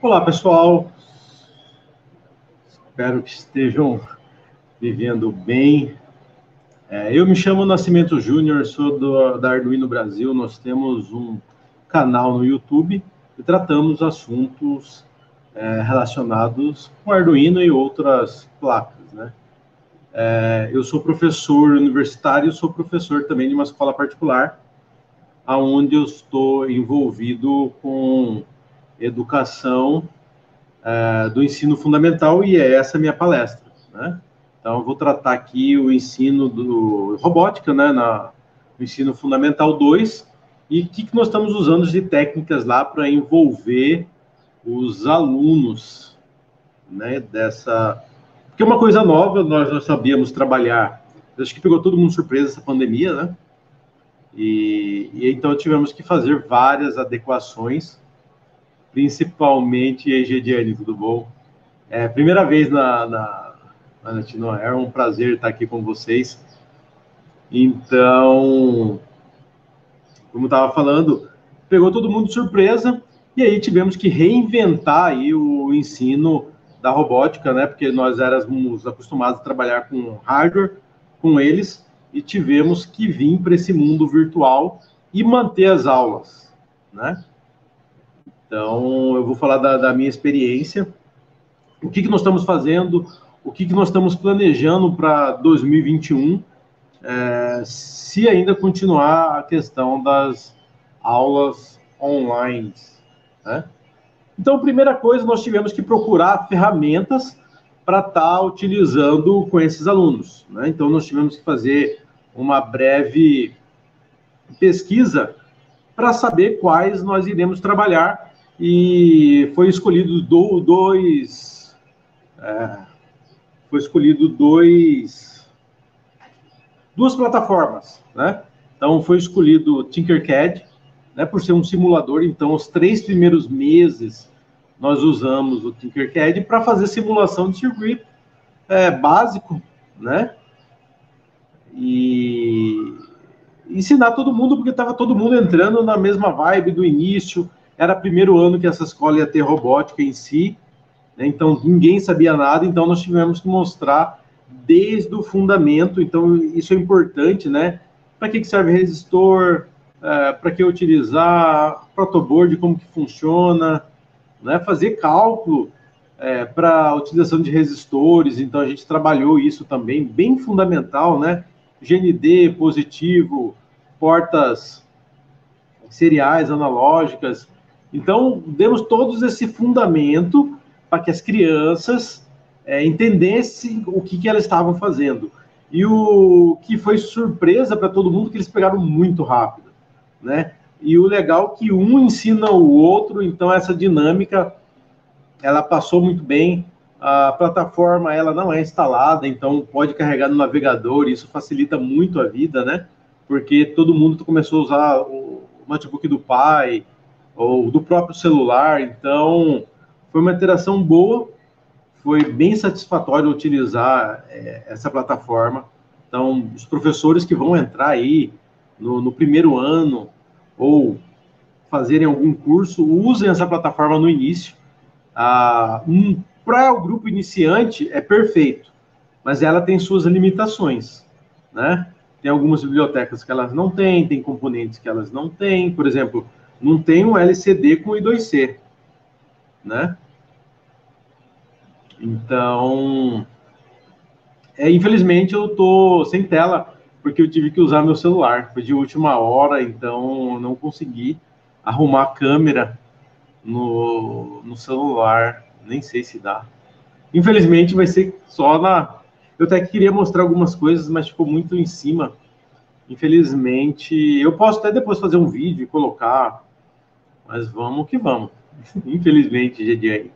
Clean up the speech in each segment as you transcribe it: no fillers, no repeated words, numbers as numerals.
Olá, pessoal. Espero que estejam vivendo bem. Eu me chamo Nascimento Júnior, sou da Arduino Brasil. Nós temos um canal no YouTube e tratamos assuntos relacionados com Arduino e outras placas, né? Eu sou professor universitário, sou professor também de uma escola particular, onde eu estou envolvido com educação do ensino fundamental, e é essa a minha palestra, né? Então, eu vou tratar aqui o ensino do robótica, né, no ensino fundamental 2, e o que nós estamos usando de técnicas lá para envolver os alunos, né, porque é uma coisa nova, nós não sabíamos trabalhar, acho que pegou todo mundo de surpresa essa pandemia, né? E então tivemos que fazer várias adequações, principalmente, Egediane, tudo bom? Primeira vez na Latino, é um prazer estar aqui com vocês. Então, como estava falando, pegou todo mundo de surpresa, e aí tivemos que reinventar aí o ensino da robótica, né? Porque nós éramos acostumados a trabalhar com hardware, com eles, e tivemos que vir para esse mundo virtual e manter as aulas, né? Então, eu vou falar da minha experiência, o que nós estamos fazendo, o que nós estamos planejando para 2021, se ainda continuar a questão das aulas online, né? Então, primeira coisa, nós tivemos que procurar ferramentas para estar utilizando com esses alunos, né? Então, nós tivemos que fazer uma breve pesquisa para saber quais nós iremos trabalhar, e foi escolhido duas plataformas, né? Então, foi escolhido o Tinkercad, né, por ser um simulador. Então, os 3 primeiros meses, nós usamos o Tinkercad para fazer simulação de circuito básico, né? E ensinar todo mundo, porque estava todo mundo entrando na mesma vibe do início. Era primeiro ano que essa escola ia ter robótica em si, né? Então ninguém sabia nada, então nós tivemos que mostrar desde o fundamento. Então isso é importante, né? Para que serve resistor, para que utilizar, protoboard, como que funciona, né? Fazer cálculo para a utilização de resistores. Então a gente trabalhou isso também, bem fundamental, né? GND, positivo, portas seriais, analógicas. Então, demos todos esse fundamento para que as crianças entendessem o que elas estavam fazendo. E o que foi surpresa para todo mundo, que eles pegaram muito rápido, né? E o legal é que um ensina o outro, então essa dinâmica, ela passou muito bem. A plataforma, ela não é instalada, então pode carregar no navegador, isso facilita muito a vida, né? Porque todo mundo começou a usar o notebook do pai, ou do próprio celular. Então, foi uma interação boa, foi bem satisfatório utilizar essa plataforma. Então, os professores que vão entrar aí no primeiro ano, ou fazerem algum curso, usem essa plataforma no início. Para o grupo iniciante é perfeito, mas ela tem suas limitações, né? Tem algumas bibliotecas que elas não têm, tem componentes que elas não têm. Por exemplo, não tem um LCD com I2C, né? Então, infelizmente eu tô sem tela, porque eu tive que usar meu celular, foi de última hora, então não consegui arrumar a câmera no celular, nem sei se dá. Infelizmente vai ser só eu até queria mostrar algumas coisas, mas ficou muito em cima. Infelizmente, eu posso até depois fazer um vídeo e colocar, mas vamos que vamos. Infelizmente, GDI.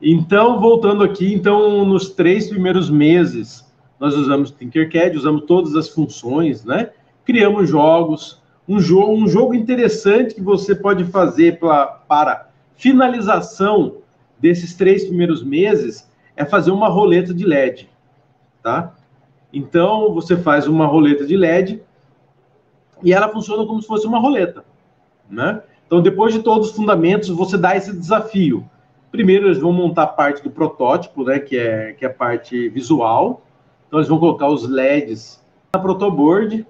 Então, voltando aqui, então, nos 3 primeiros meses, nós usamos Tinkercad, usamos todas as funções, né? Criamos jogos. Um jogo interessante que você pode fazer para finalização desses 3 primeiros meses é fazer uma roleta de LED, tá? Então, você faz uma roleta de LED e ela funciona como se fosse uma roleta, né? Então, depois de todos os fundamentos, você dá esse desafio. Primeiro, eles vão montar parte do protótipo, né, que é a parte visual. Então, eles vão colocar os LEDs na protoboard.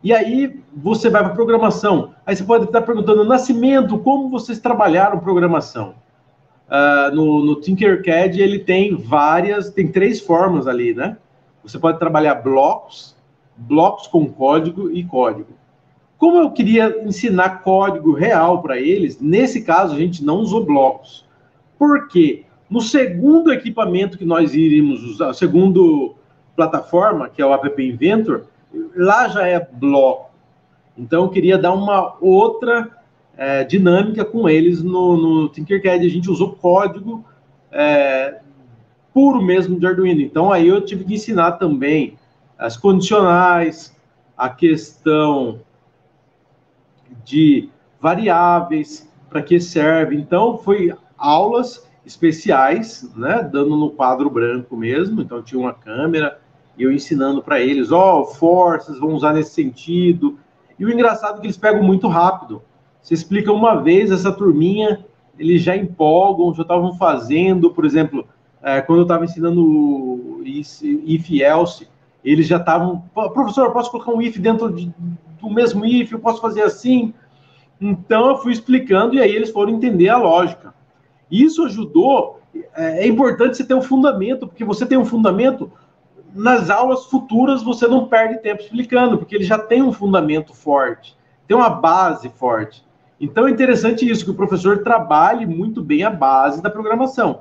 E aí, você vai para a programação. Aí você pode estar perguntando, Nascimento, como vocês trabalharam programação? No Tinkercad, ele tem tem 3 formas ali, né? Você pode trabalhar blocos com código e código. Como eu queria ensinar código real para eles, nesse caso a gente não usou blocos. Por quê? No segundo equipamento que nós iríamos usar, a segunda plataforma, que é o App Inventor, lá já é bloco. Então eu queria dar uma outra dinâmica com eles no Tinkercad. A gente usou código puro mesmo de Arduino. Então aí eu tive que ensinar também as condicionais, a questão de variáveis, para que serve. Então, foi aulas especiais, né, dando no quadro branco mesmo. Então, tinha uma câmera e eu ensinando para eles, forças, vão usar nesse sentido. E o engraçado é que eles pegam muito rápido. Você explica uma vez, essa turminha, eles já empolgam, já estavam fazendo, por exemplo, quando eu estava ensinando o if else, eles já estavam, professor, eu posso colocar um if dentro do mesmo if, eu posso fazer assim. Então eu fui explicando e aí eles foram entender a lógica. Isso ajudou. É importante você ter um fundamento, porque você tem um fundamento, nas aulas futuras você não perde tempo explicando, porque ele já tem um fundamento forte, tem uma base forte. Então é interessante isso, que o professor trabalhe muito bem a base da programação,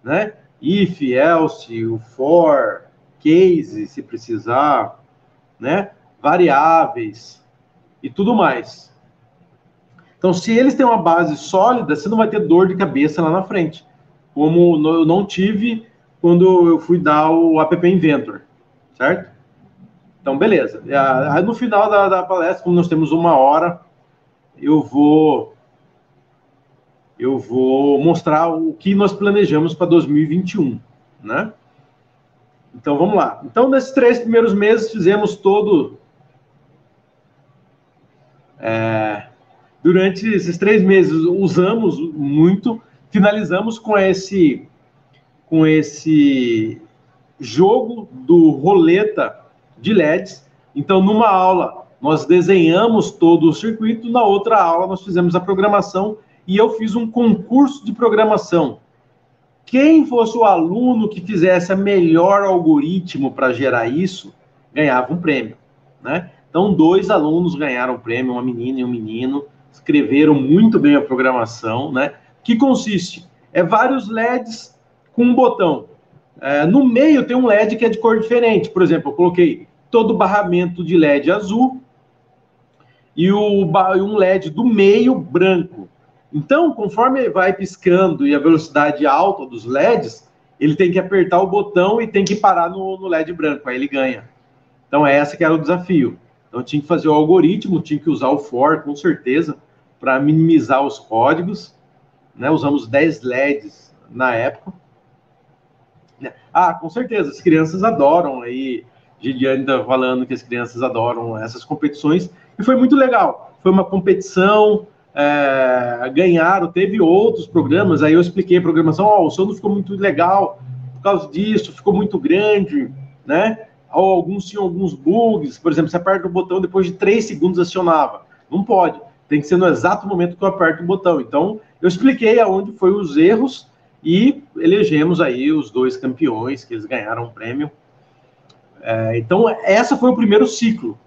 né? If, else, o for, case, se precisar, né? Variáveis e tudo mais. Então, se eles têm uma base sólida, você não vai ter dor de cabeça lá na frente, como eu não tive quando eu fui dar o App Inventor, certo? Então, beleza. Aí, no final da palestra, como nós temos 1 hora, eu vou mostrar o que nós planejamos para 2021, né? Então, vamos lá. Então, nesses 3 primeiros meses, fizemos durante esses 3 meses, usamos muito, finalizamos com esse jogo do roleta de LEDs. Então, numa aula, nós desenhamos todo o circuito, na outra aula, nós fizemos a programação e eu fiz um concurso de programação. Quem fosse o aluno que fizesse a melhor algoritmo para gerar isso, ganhava um prêmio, né? Então, 2 alunos ganharam o prêmio, uma menina e um menino, escreveram muito bem a programação, né? Que consiste, vários LEDs com um botão. No meio tem um LED que é de cor diferente. Por exemplo, eu coloquei todo o barramento de LED azul e um LED do meio branco. Então, conforme ele vai piscando e a velocidade alta dos LEDs, ele tem que apertar o botão e tem que parar no LED branco, aí ele ganha. Então, esse que era o desafio. Então, tinha que fazer o algoritmo, tinha que usar o for, com certeza, para minimizar os códigos, né? Usamos 10 LEDs na época. Com certeza, as crianças adoram, aí, Gidiane está falando que as crianças adoram essas competições, e foi muito legal. Foi uma competição, ganharam, teve outros programas, aí eu expliquei a programação, o seu não ficou muito legal por causa disso, ficou muito grande, né? Ou alguns tinham alguns bugs, por exemplo, você aperta o botão, depois de 3 segundos acionava. Não pode, tem que ser no exato momento que eu aperto o botão. Então, eu expliquei aonde foi os erros e elegemos aí os 2 campeões, que eles ganharam um prêmio. Então, essa foi o primeiro ciclo.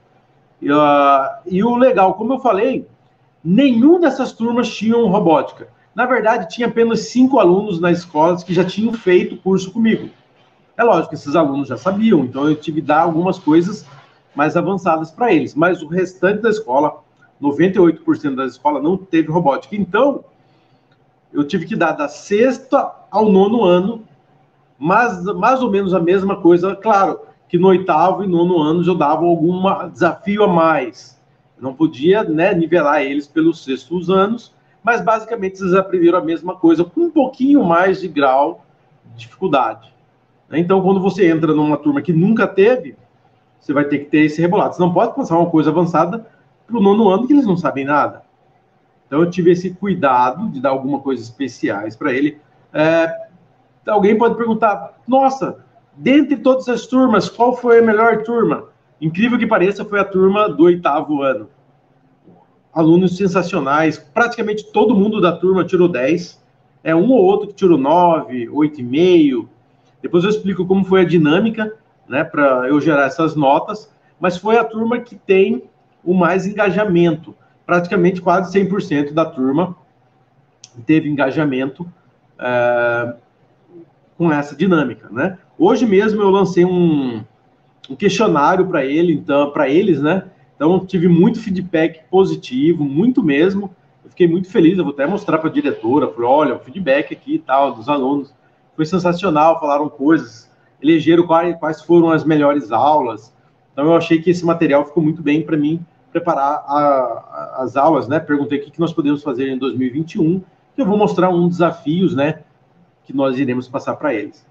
E o legal, como eu falei, nenhum dessas turmas tinham robótica. Na verdade, tinha apenas 5 alunos nas escolas que já tinham feito curso comigo. É lógico que esses alunos já sabiam, então eu tive que dar algumas coisas mais avançadas para eles. Mas o restante da escola, 98% da escola não teve robótica. Então, eu tive que dar da 6ª ao 9º ano, mas mais ou menos a mesma coisa. Claro que no 8º e 9º ano eu dava algum desafio a mais. Eu não podia, né, nivelar eles pelos 6º anos, mas basicamente eles aprenderam a mesma coisa, com um pouquinho mais de grau de dificuldade. Então, quando você entra numa turma que nunca teve, você vai ter que ter esse rebolado. Você não pode passar uma coisa avançada para o 9º ano que eles não sabem nada. Então, eu tive esse cuidado de dar alguma coisa especiais para ele. Alguém pode perguntar, nossa, dentre todas as turmas, qual foi a melhor turma? Incrível que pareça, foi a turma do 8º ano. Alunos sensacionais, praticamente todo mundo da turma tirou 10, um ou outro que tirou 9, 8,5. Depois eu explico como foi a dinâmica, né, para eu gerar essas notas, mas foi a turma que tem o mais engajamento. Praticamente quase 100% da turma teve engajamento com essa dinâmica, né? Hoje mesmo eu lancei um questionário para eles, né? Então, tive muito feedback positivo, muito mesmo. Eu fiquei muito feliz, eu vou até mostrar para a diretora. Falei, olha, o feedback aqui e tal, dos alunos. Foi sensacional, falaram coisas, elegeram quais foram as melhores aulas. Então, eu achei que esse material ficou muito bem para mim preparar as aulas, né? Perguntei o que nós podemos fazer em 2021, que eu vou mostrar desafios, né? Que nós iremos passar para eles.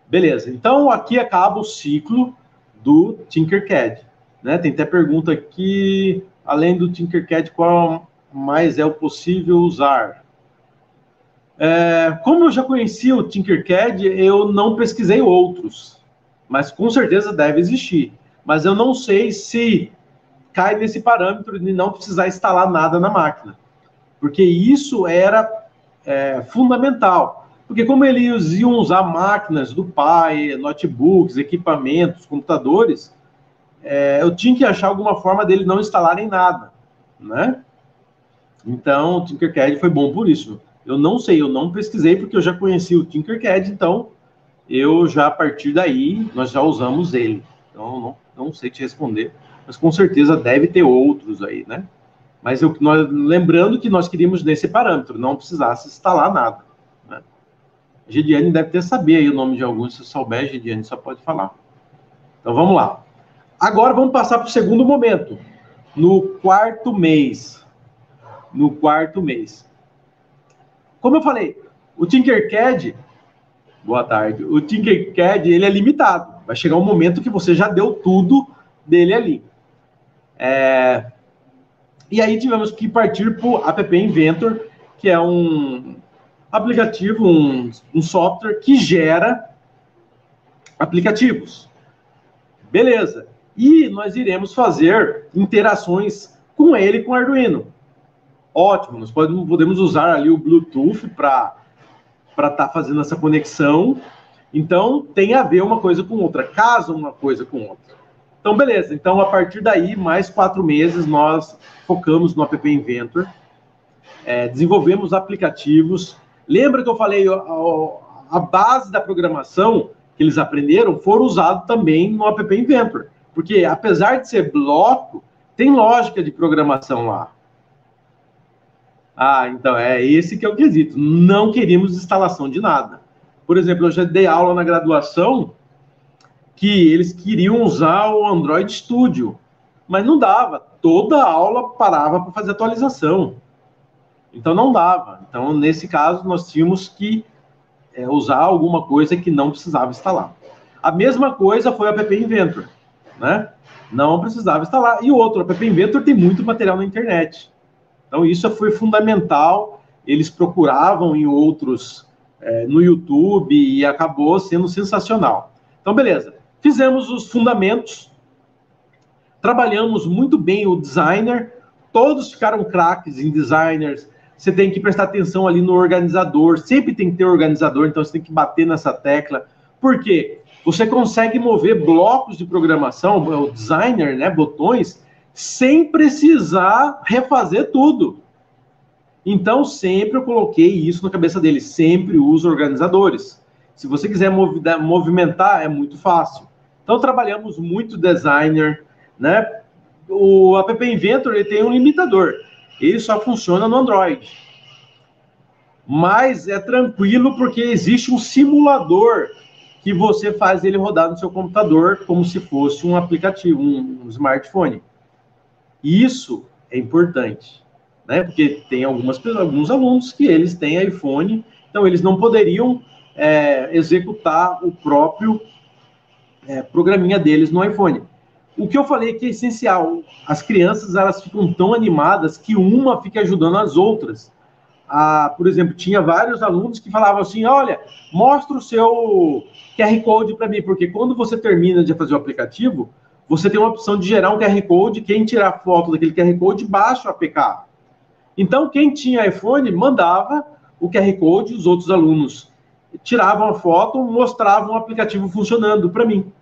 Beleza, então aqui acaba o ciclo do Tinkercad. Né? Tem até pergunta aqui, além do Tinkercad, qual mais é o possível usar? Como eu já conhecia o Tinkercad, eu não pesquisei outros, mas com certeza deve existir. Mas eu não sei se cai nesse parâmetro de não precisar instalar nada na máquina, porque isso era fundamental. Porque como eles iam usar máquinas do pai, notebooks, equipamentos, computadores, eu tinha que achar alguma forma dele não instalarem nada, né? Então, o Tinkercad foi bom por isso. Eu não sei, eu não pesquisei, porque eu já conheci o Tinkercad, então, eu já, a partir daí, nós já usamos ele. Então, não sei te responder, mas com certeza deve ter outros aí, né? Mas lembrando que nós queríamos nesse parâmetro, não precisasse instalar nada, né? A Gediane deve até saber aí o nome de alguns, se souber, a Gediane só pode falar. Então, vamos lá. Agora, vamos passar para o segundo momento, no 4º mês. No 4º mês. Como eu falei, o Tinkercad, boa tarde, o Tinkercad, ele é limitado. Vai chegar um momento que você já deu tudo dele ali. E aí tivemos que partir para o App Inventor, que é um aplicativo, um software que gera aplicativos. Beleza. E nós iremos fazer interações com ele, com o Arduino. Ótimo, nós podemos usar ali o Bluetooth para estar fazendo essa conexão. Então, tem a ver uma coisa com outra, casa uma coisa com outra. Então, beleza. Então, a partir daí, mais 4 meses, nós focamos no App Inventor, desenvolvemos aplicativos. Lembra que eu falei, a base da programação que eles aprenderam foram usados também no App Inventor. Porque, apesar de ser bloco, tem lógica de programação lá. Então, esse que é o quesito. Não queríamos instalação de nada. Por exemplo, eu já dei aula na graduação que eles queriam usar o Android Studio, mas não dava. Toda aula parava para fazer atualização. Então, não dava. Então, nesse caso, nós tínhamos que usar alguma coisa que não precisava instalar. A mesma coisa foi o App Inventor, né? Não precisava instalar. E o outro, o App Inventor tem muito material na internet. Então, isso foi fundamental. Eles procuravam em outros, no YouTube, e acabou sendo sensacional. Então, beleza. Fizemos os fundamentos, trabalhamos muito bem o designer, todos ficaram craques em designers. Você tem que prestar atenção ali no organizador, sempre tem que ter organizador, então você tem que bater nessa tecla. Por quê? Você consegue mover blocos de programação, o designer, né, botões, sem precisar refazer tudo. Então, sempre eu coloquei isso na cabeça dele, sempre uso organizadores. Se você quiser movimentar, é muito fácil. Então, trabalhamos muito designer, né? O App Inventor, ele tem um limitador. Ele só funciona no Android. Mas é tranquilo porque existe um simulador que você faz ele rodar no seu computador como se fosse um aplicativo, um smartphone. Isso é importante, né? Porque tem alguns alunos que eles têm iPhone, então eles não poderiam executar o próprio programinha deles no iPhone. o que eu falei que é essencial, as crianças elas ficam tão animadas que uma fica ajudando as outras. Por exemplo, tinha vários alunos que falavam assim, olha, mostra o seu QR Code para mim, porque quando você termina de fazer o aplicativo, você tem uma opção de gerar um QR Code, quem tirar foto daquele QR Code baixa o APK. Então, quem tinha iPhone mandava o QR Code, os outros alunos tiravam a foto, mostravam o aplicativo funcionando para mim,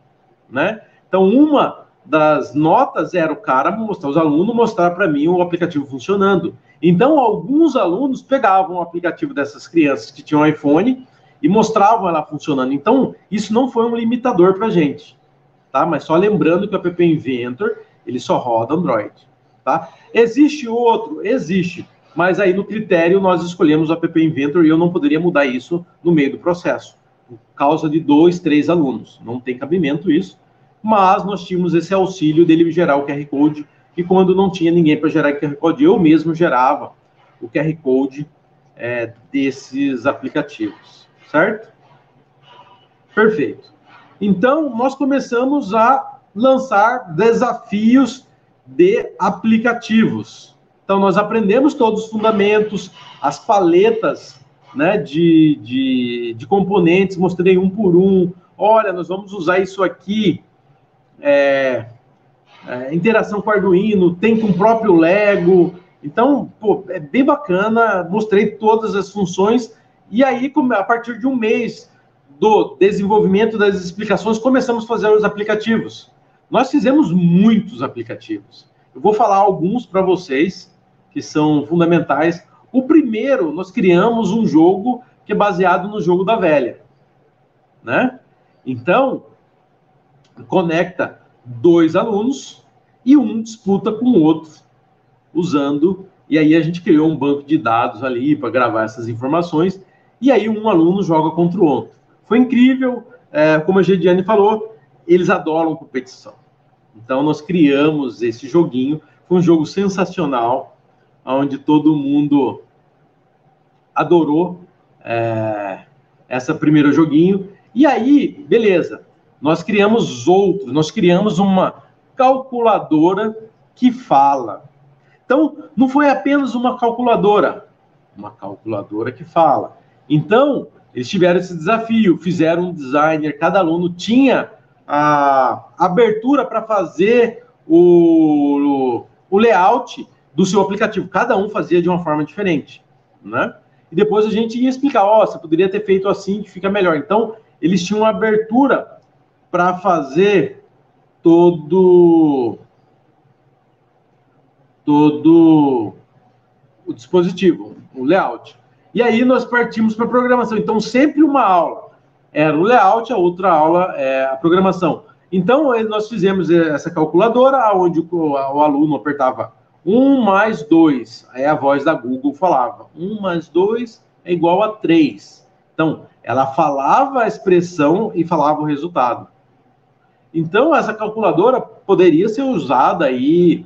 né? Então, uma das notas era o cara mostrar, os alunos mostrar para mim o aplicativo funcionando. Então, alguns alunos pegavam o aplicativo dessas crianças que tinham iPhone e mostravam ela funcionando. Então, isso não foi um limitador para a gente, tá? Mas só lembrando que o App Inventor, ele só roda Android, tá? Existe outro? Existe. Mas aí no critério nós escolhemos o App Inventor e eu não poderia mudar isso no meio do processo, por causa de 2, 3 alunos. Não tem cabimento isso. Mas nós tínhamos esse auxílio dele gerar o QR Code, e quando não tinha ninguém para gerar o QR Code, eu mesmo gerava o QR Code desses aplicativos, certo? Perfeito. Então, nós começamos a lançar desafios de aplicativos. Então, nós aprendemos todos os fundamentos, as paletas, né, de componentes, mostrei um por um. Olha, nós vamos usar isso aqui, interação com Arduino, tem com o próprio Lego. Então, pô, é bem bacana, mostrei todas as funções, e aí, a partir de um mês do desenvolvimento das explicações, começamos a fazer os aplicativos. Nós fizemos muitos aplicativos. Eu vou falar alguns para vocês, que são fundamentais. O primeiro, nós criamos um jogo que é baseado no jogo da velha, né? Então, conecta 2 alunos e um disputa com o outro, usando, e aí a gente criou um banco de dados ali para gravar essas informações, e aí um aluno joga contra o outro. Foi incrível, como a Gediane falou, eles adoram competição. Então nós criamos esse joguinho, foi um jogo sensacional, onde todo mundo adorou esse primeiro joguinho, e aí, beleza, nós criamos outros, nós criamos uma calculadora que fala. Então, não foi apenas uma calculadora que fala. Então, eles tiveram esse desafio, fizeram um designer, cada aluno tinha a abertura para fazer o layout do seu aplicativo. Cada um fazia de uma forma diferente, né? E depois a gente ia explicar, você poderia ter feito assim que fica melhor. Então, eles tinham uma abertura para fazer todo o dispositivo, o layout. E aí nós partimos para a programação. Então, sempre uma aula era o layout, a outra aula é a programação. Então, nós fizemos essa calculadora, onde o aluno apertava 1 mais 2. Aí a voz da Google falava, 1 mais 2 é igual a 3. Então, ela falava a expressão e falava o resultado. Então, essa calculadora poderia ser usada aí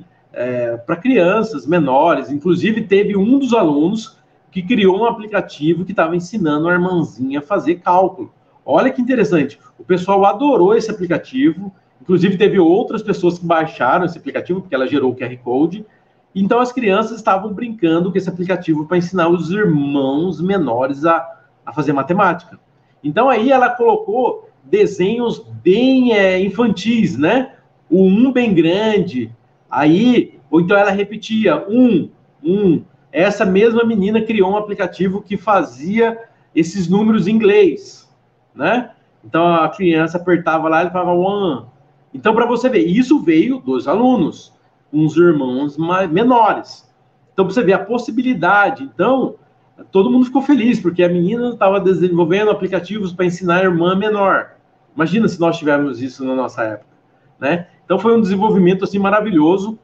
para crianças menores. Inclusive, teve um dos alunos que criou um aplicativo que estava ensinando a irmãzinha a fazer cálculo. Olha que interessante. O pessoal adorou esse aplicativo. Inclusive, teve outras pessoas que baixaram esse aplicativo, porque ela gerou o QR Code. Então, as crianças estavam brincando com esse aplicativo para ensinar os irmãos menores a fazer matemática. Então, aí ela colocou desenhos bem infantis, né? O 1 bem grande. Aí, ou então ela repetia, 1. Essa mesma menina criou um aplicativo que fazia esses números em inglês, né? Então, a criança apertava lá e falava 1. Então, para você ver, isso veio dos alunos, uns irmãos menores. Então, para você ver a possibilidade. Então, todo mundo ficou feliz, porque a menina estava desenvolvendo aplicativos para ensinar a irmã menor. Imagina se nós tivéssemos isso na nossa época, né? Então, foi um desenvolvimento assim maravilhoso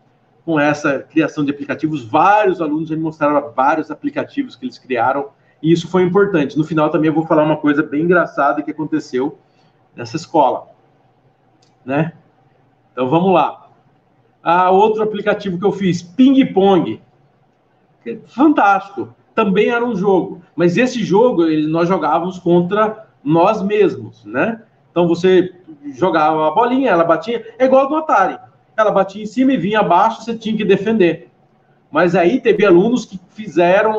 com essa criação de aplicativos. Vários alunos já me mostraram vários aplicativos que eles criaram, e isso foi importante. No final, também eu vou falar uma coisa bem engraçada que aconteceu nessa escola, né? Então, vamos lá. Outro aplicativo que eu fiz, Ping Pong. Fantástico. Também era um jogo. Mas esse jogo, nós jogávamos contra nós mesmos, né? Então, você jogava a bolinha, ela batia. É igual do Atari. ela batia em cima e vinha abaixo, você tinha que defender. Mas aí teve alunos que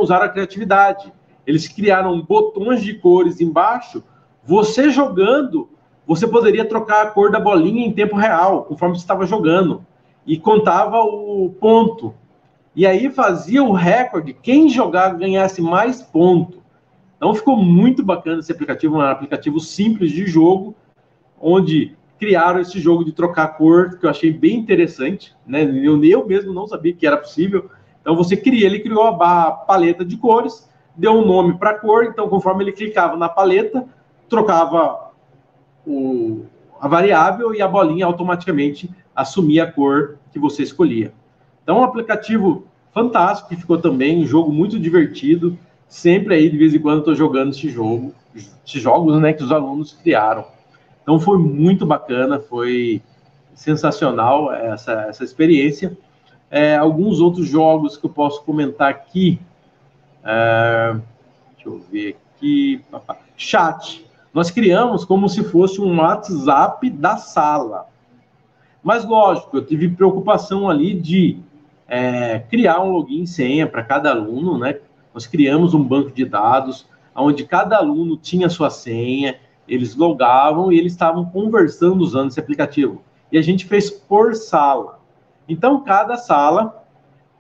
usaram a criatividade. Eles criaram botões de cores embaixo. Você jogando, você poderia trocar a cor da bolinha em tempo real, conforme você estava jogando. E contava o ponto. E aí fazia o recorde, quem jogar ganhasse mais ponto. Então ficou muito bacana esse aplicativo, um aplicativo simples de jogo, onde criaram esse jogo de trocar cor, que eu achei bem interessante, né? Eu mesmo não sabia que era possível. Então ele criou a paleta de cores, deu um nome para a cor, então conforme ele clicava na paleta, trocava a variável e a bolinha automaticamente assumia a cor que você escolhia. Então, um aplicativo fantástico, que ficou também um jogo muito divertido. Sempre aí, de vez em quando, estou jogando esses jogos, né, que os alunos criaram. Então, foi muito bacana, foi sensacional essa experiência. Alguns outros jogos que eu posso comentar aqui. Deixa eu ver aqui. Chat. Nós criamos como se fosse um WhatsApp da sala. Mas, lógico, eu tive preocupação ali de criar um login e senha para cada aluno, né? Nós criamos um banco de dados, onde cada aluno tinha sua senha, eles logavam e eles estavam conversando usando esse aplicativo. E a gente fez por sala. Então, cada sala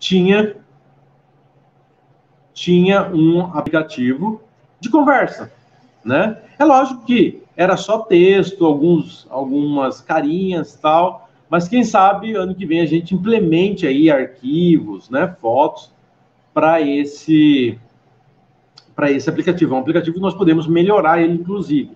tinha um aplicativo de conversa, né? É lógico que era só texto, algumas carinhas e tal, mas quem sabe ano que vem a gente implemente aí arquivos, né, fotos para esse aplicativo. É um aplicativo que nós podemos melhorar ele, inclusive,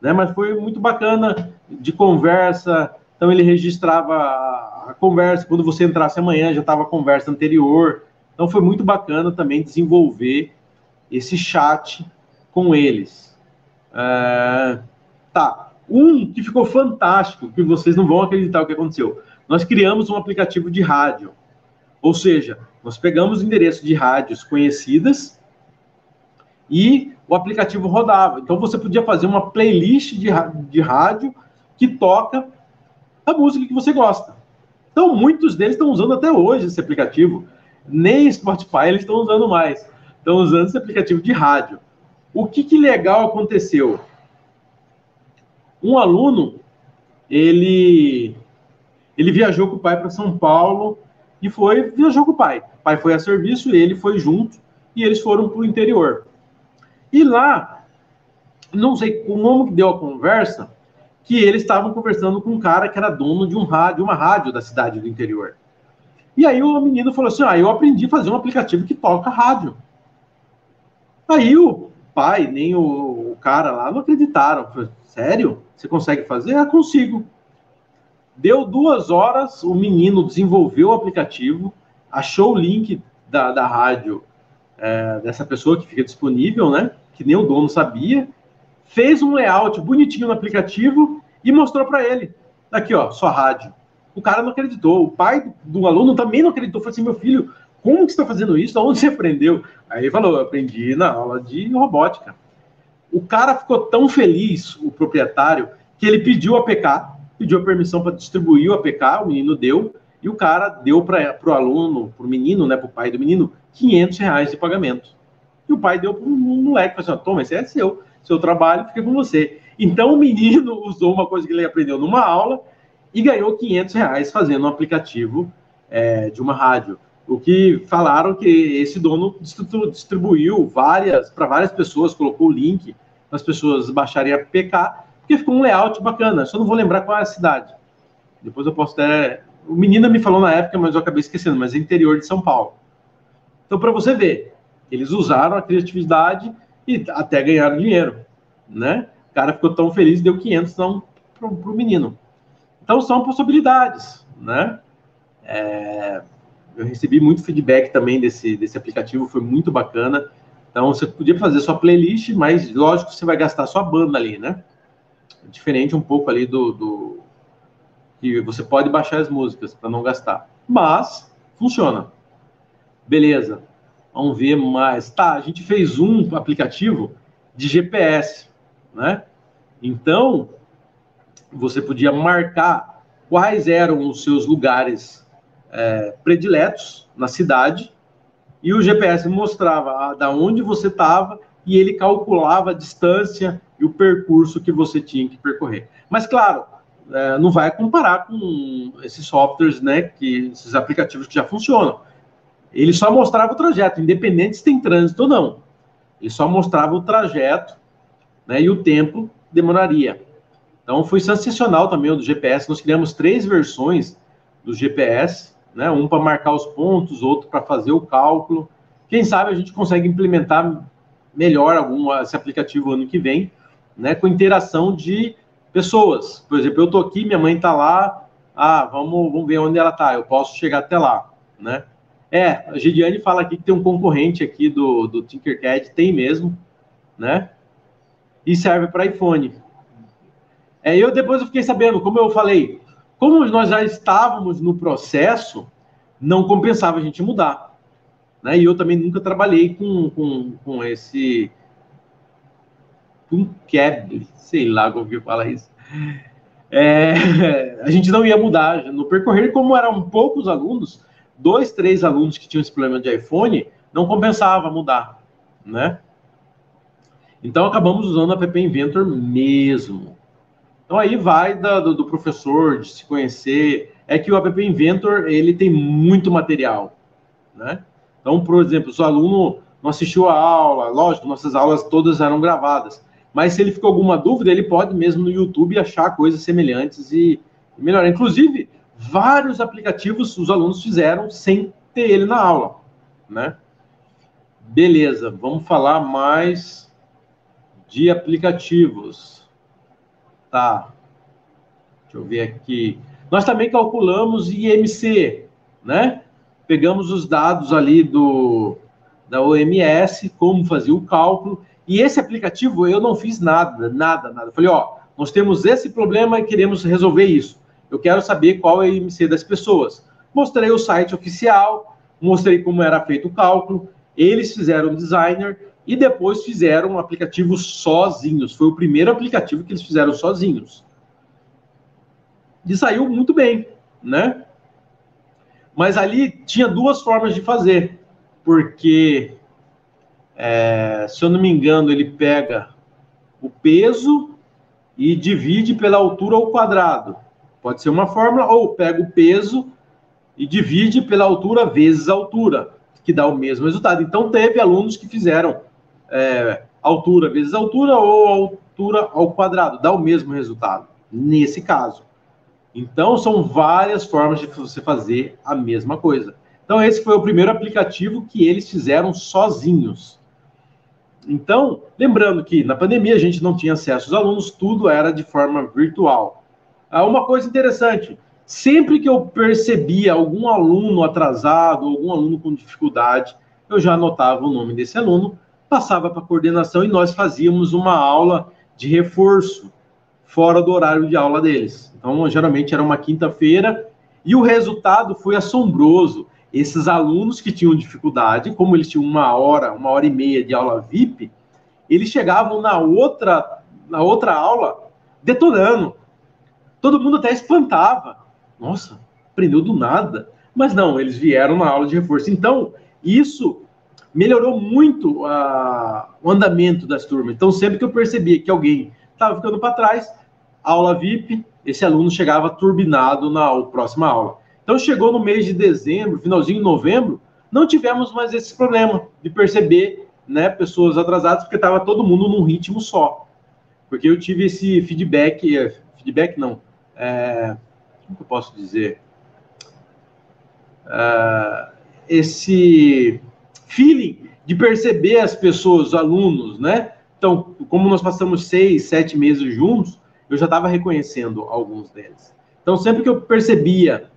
né? Mas foi muito bacana, de conversa. Então ele registrava a conversa, quando você entrasse amanhã já estava a conversa anterior. Então foi muito bacana também desenvolver esse chat com eles. Um que ficou fantástico, que vocês não vão acreditar o que aconteceu. Nós criamos um aplicativo de rádio. Ou seja, nós pegamos o endereço de rádios conhecidas e o aplicativo rodava. Então você podia fazer uma playlist de rádio que toca a música que você gosta. Então muitos deles estão usando até hoje esse aplicativo. Nem Spotify eles estão usando mais. Estão usando esse aplicativo de rádio. O que legal aconteceu? Um aluno, ele viajou com o pai para São Paulo e viajou com o pai. O pai foi a serviço, ele foi junto e eles foram para o interior. E lá, não sei como que deu a conversa, que eles estavam conversando com um cara que era dono de uma rádio da cidade do interior. E aí o menino falou assim, eu aprendi a fazer um aplicativo que toca rádio. Aí o pai, nem o cara lá, não acreditaram. Falei, sério? Você consegue fazer? Consigo. Deu 2 horas, o menino desenvolveu o aplicativo, achou o link da rádio dessa pessoa que fica disponível, né? Que nem o dono sabia, fez um layout bonitinho no aplicativo e mostrou para ele. Aqui, ó, sua rádio. O cara não acreditou. O pai do aluno também não acreditou. Falou assim, meu filho, como que você está fazendo isso? Onde você aprendeu? Aí ele falou, eu aprendi na aula de robótica. O cara ficou tão feliz, o proprietário, que ele pediu a APK, pediu a permissão para distribuir o APK, o menino deu, e o cara deu para o aluno, para o menino, né, para o pai do menino, R$500 de pagamento. E o pai deu para um moleque, falou assim, toma, esse é seu trabalho, fica com você. Então o menino usou uma coisa que ele aprendeu numa aula e ganhou R$500 fazendo um aplicativo de uma rádio. O que falaram que esse dono distribuiu para várias pessoas, colocou o link para as pessoas baixarem a APK, porque ficou um layout bacana. Só não vou lembrar qual é a cidade. Depois eu posso até... O menino me falou na época, mas eu acabei esquecendo, mas é interior de São Paulo. Então, para você ver, eles usaram a criatividade e até ganharam dinheiro, né? O cara ficou tão feliz, deu 500 para o menino. Então, são possibilidades, né? Eu recebi muito feedback também desse aplicativo, foi muito bacana. Então, você podia fazer sua playlist, mas, lógico, você vai gastar sua banda ali, né? Diferente um pouco ali que você pode baixar as músicas para não gastar. Mas, funciona. Beleza. Vamos ver mais. A gente fez um aplicativo de GPS, né? Então, você podia marcar quais eram os seus lugares prediletos na cidade, e o GPS mostrava da onde você estava e ele calculava a distância e o percurso que você tinha que percorrer. Mas, claro, não vai comparar com esses softwares, né, esses aplicativos que já funcionam. Ele só mostrava o trajeto, independente se tem trânsito ou não. Ele só mostrava o trajeto, né, e o tempo demoraria. Então, foi sensacional também o do GPS. Nós criamos 3 versões do GPS, né, um para marcar os pontos, outro para fazer o cálculo. Quem sabe a gente consegue implementar melhor esse aplicativo ano que vem, né, com interação de pessoas. Por exemplo, eu estou aqui, minha mãe está lá, vamos ver onde ela está, eu posso chegar até lá, né? A Gidiane fala aqui que tem um concorrente aqui do Tinkercad, tem mesmo, né? E serve para iPhone. Depois eu fiquei sabendo, como eu falei, como nós já estávamos no processo, não compensava a gente mudar, né? E eu também nunca trabalhei com esse... Cab, sei lá como que fala isso. A gente não ia mudar no percorrer, como eram poucos alunos, 2, 3 alunos que tinham esse problema de iPhone, não compensava mudar, né? Então, acabamos usando a App Inventor mesmo. Então, aí vai do professor, de se conhecer. É que o App Inventor, ele tem muito material, né? Então, por exemplo, se o aluno não assistiu a aula, lógico, nossas aulas todas eram gravadas, mas se ele ficou com alguma dúvida, ele pode mesmo no YouTube achar coisas semelhantes e melhorar. Inclusive, vários aplicativos os alunos fizeram sem ter ele na aula, né? Beleza, vamos falar mais de aplicativos. Tá. Deixa eu ver aqui. Nós também calculamos IMC, né? Pegamos os dados ali da OMS, como fazia o cálculo, e esse aplicativo eu não fiz nada. Falei, nós temos esse problema e queremos resolver isso. Eu quero saber qual é o IMC das pessoas. Mostrei o site oficial, mostrei como era feito o cálculo, eles fizeram o designer e depois fizeram um aplicativo sozinhos. Foi o primeiro aplicativo que eles fizeram sozinhos. E saiu muito bem, né? Mas ali tinha 2 formas de fazer, porque, se eu não me engano, ele pega o peso e divide pela altura ao quadrado. Pode ser uma fórmula, ou pega o peso e divide pela altura vezes a altura, que dá o mesmo resultado. Então, teve alunos que fizeram altura vezes altura ou altura ao quadrado, dá o mesmo resultado, nesse caso. Então, são várias formas de você fazer a mesma coisa. Então, esse foi o primeiro aplicativo que eles fizeram sozinhos. Então, lembrando que na pandemia a gente não tinha acesso aos alunos, tudo era de forma virtual. Uma coisa interessante, sempre que eu percebia algum aluno atrasado, algum aluno com dificuldade, eu já anotava o nome desse aluno, passava para a coordenação e nós fazíamos uma aula de reforço fora do horário de aula deles. Então, geralmente era uma quinta-feira e o resultado foi assombroso. Esses alunos que tinham dificuldade, como eles tinham uma hora e meia de aula VIP, eles chegavam na outra aula detonando. Todo mundo até espantava. Nossa, aprendeu do nada. Mas não, eles vieram na aula de reforço. Então, isso melhorou muito o andamento das turmas. Então, sempre que eu percebia que alguém estava ficando para trás, aula VIP, esse aluno chegava turbinado na próxima aula. Então, chegou no mês de dezembro, finalzinho de novembro, não tivemos mais esse problema de perceber, né, pessoas atrasadas, porque estava todo mundo num ritmo só. Porque eu tive esse feedback não, como que eu posso dizer? Esse feeling de perceber as pessoas, os alunos, né? Então, como nós passamos 6, 7 meses juntos, eu já estava reconhecendo alguns deles. Então, sempre que eu percebia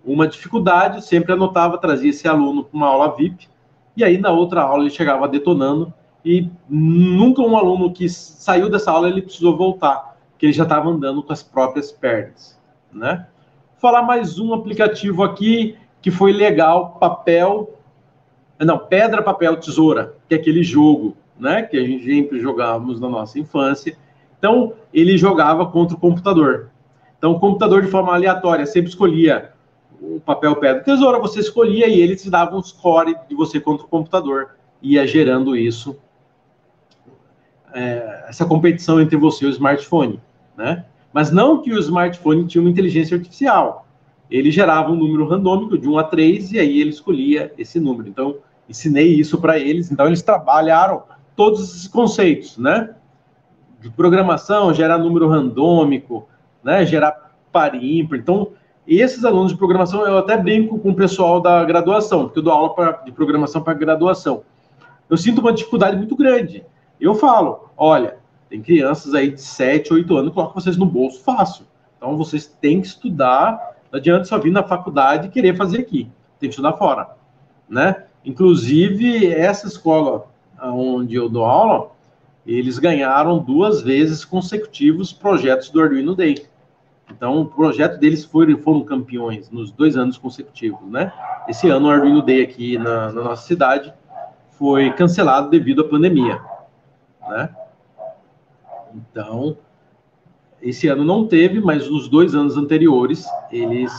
uma dificuldade, sempre anotava, trazia esse aluno para uma aula VIP, e aí na outra aula ele chegava detonando, e nunca um aluno que saiu dessa aula, ele precisou voltar, porque ele já estava andando com as próprias pernas, né? Vou falar mais um aplicativo aqui, que foi legal, Pedra, Papel, Tesoura, que é aquele jogo, né, que a gente sempre jogávamos na nossa infância. Então, ele jogava contra o computador. Então, o computador, de forma aleatória, sempre escolhia o papel, pedra, tesoura, você escolhia e ele te dava um score de você contra o computador. Ia gerando isso, essa competição entre você e o smartphone, né? Mas não que o smartphone tinha uma inteligência artificial. Ele gerava um número randômico de 1 a 3 e aí ele escolhia esse número. Então, ensinei isso para eles. Então, eles trabalharam todos esses conceitos, né? De programação, gerar número randômico, né? Gerar par e ímpar. Então, esses alunos de programação, eu até brinco com o pessoal da graduação, porque eu dou aula de programação para graduação. Eu sinto uma dificuldade muito grande. Eu falo, olha, tem crianças aí de 7, 8 anos, coloco vocês no bolso fácil. Então, vocês têm que estudar, não adianta só vir na faculdade e querer fazer aqui. Tem que estudar fora, né? Inclusive, essa escola onde eu dou aula, eles ganharam 2 vezes consecutivos projetos do Arduino Day. Então, o projeto deles foram campeões nos 2 anos consecutivos, né? Esse ano, o Arduino Day aqui na nossa cidade foi cancelado devido à pandemia, né? Então, esse ano não teve, mas nos 2 anos anteriores, eles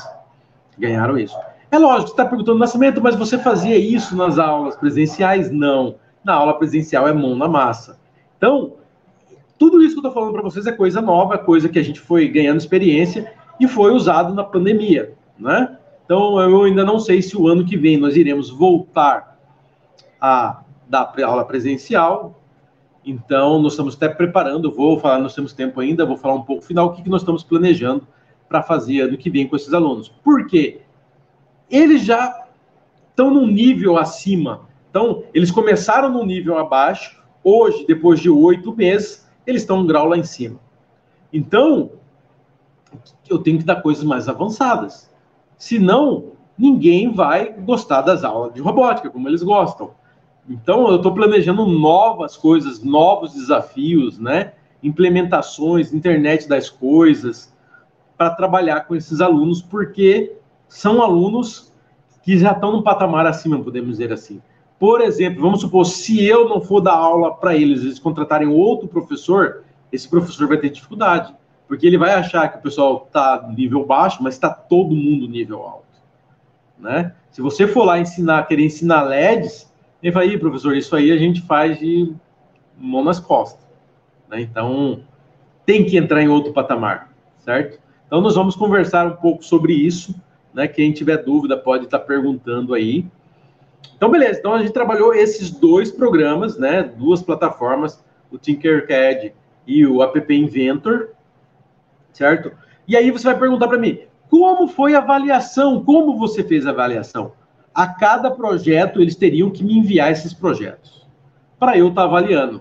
ganharam isso. É lógico, você está perguntando, Nascimento, mas você fazia isso nas aulas presenciais? Não. Na aula presencial é mão na massa. Então, tudo isso que eu estou falando para vocês é coisa nova, é coisa que a gente foi ganhando experiência e foi usado na pandemia, né? Então, eu ainda não sei se o ano que vem nós iremos voltar a dar aula presencial. Então, nós estamos até preparando, vou falar, nós temos tempo ainda, vou falar um pouco no final o que nós estamos planejando para fazer ano que vem com esses alunos. Por quê? Eles já estão num nível acima. Então, eles começaram num nível abaixo, hoje, depois de 8 meses, eles estão um grau lá em cima. Então, eu tenho que dar coisas mais avançadas. Senão, ninguém vai gostar das aulas de robótica, como eles gostam. Então, eu estou planejando novas coisas, novos desafios, né? Implementações, internet das coisas, para trabalhar com esses alunos, porque são alunos que já estão num patamar acima, podemos dizer assim. Por exemplo, vamos supor, se eu não for dar aula para eles, eles contratarem outro professor, esse professor vai ter dificuldade, porque ele vai achar que o pessoal está nível baixo, mas está todo mundo nível alto, né? Se você for lá querer ensinar LEDs, ele fala, professor, isso aí a gente faz de mão nas costas, né? Então, tem que entrar em outro patamar, certo? Então, nós vamos conversar um pouco sobre isso, né? Quem tiver dúvida pode estar perguntando aí. Então, beleza. Então, a gente trabalhou esses 2 programas, né? 2 plataformas, o Tinkercad e o App Inventor, certo? E aí você vai perguntar para mim, como foi a avaliação? Como você fez a avaliação? A cada projeto, eles teriam que me enviar esses projetos para eu estar avaliando